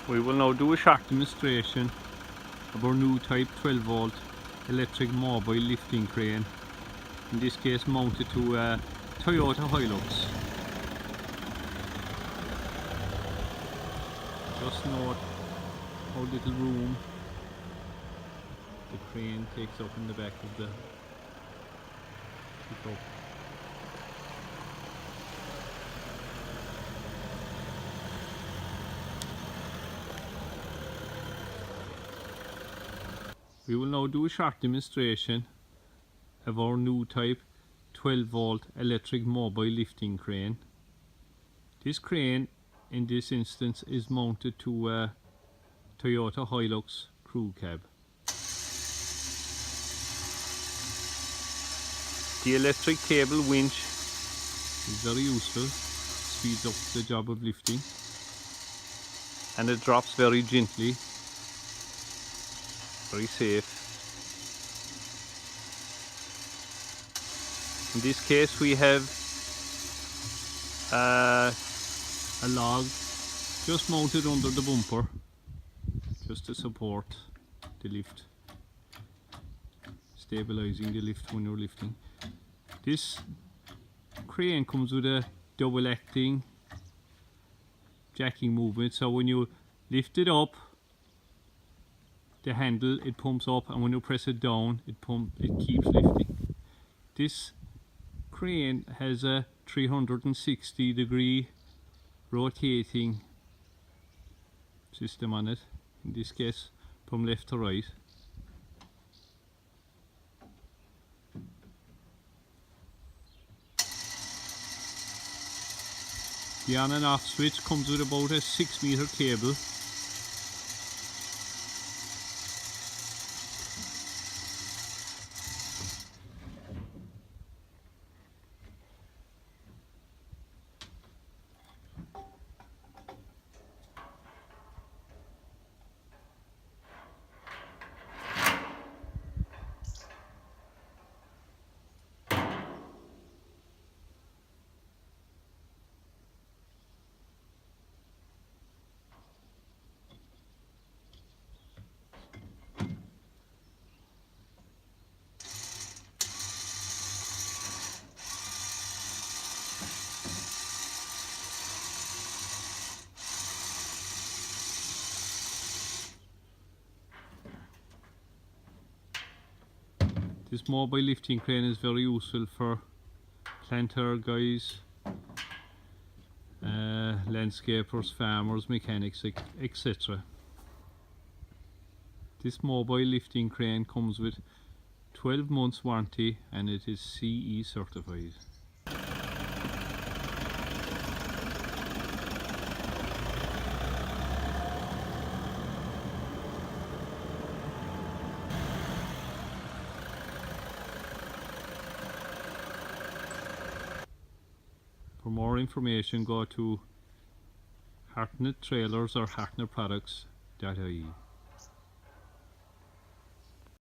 We will now do a short demonstration of our new type 12 volt electric mobile lifting crane, in this case mounted to a Toyota Hi-Lux. Just note how little room the crane takes up in the back of the pickup. We will now do a short demonstration of our new type 12 volt electric mobile lifting crane. This crane in this instance is mounted to a Toyota Hi-Lux crew cab. The electric cable winch is very useful, speeds up the job of lifting, and it drops very gently. Very safe. In this case we have a log just mounted under the bumper just to support the lift, stabilizing the lift when you're lifting. This crane comes with a double acting jacking movement, so when you lift it up, the handle, it pumps up, and when you press it down, it keeps lifting. This crane has a 360-degree rotating system on it, in this case from left to right. The on and off switch comes with about a 6-meter cable. This mobile lifting crane is very useful for planter guys, landscapers, farmers, mechanics, etc. This mobile lifting crane comes with 12 months warranty and it is CE certified. For more information, go to Hartnett Trailers or hartnettproducts.ie.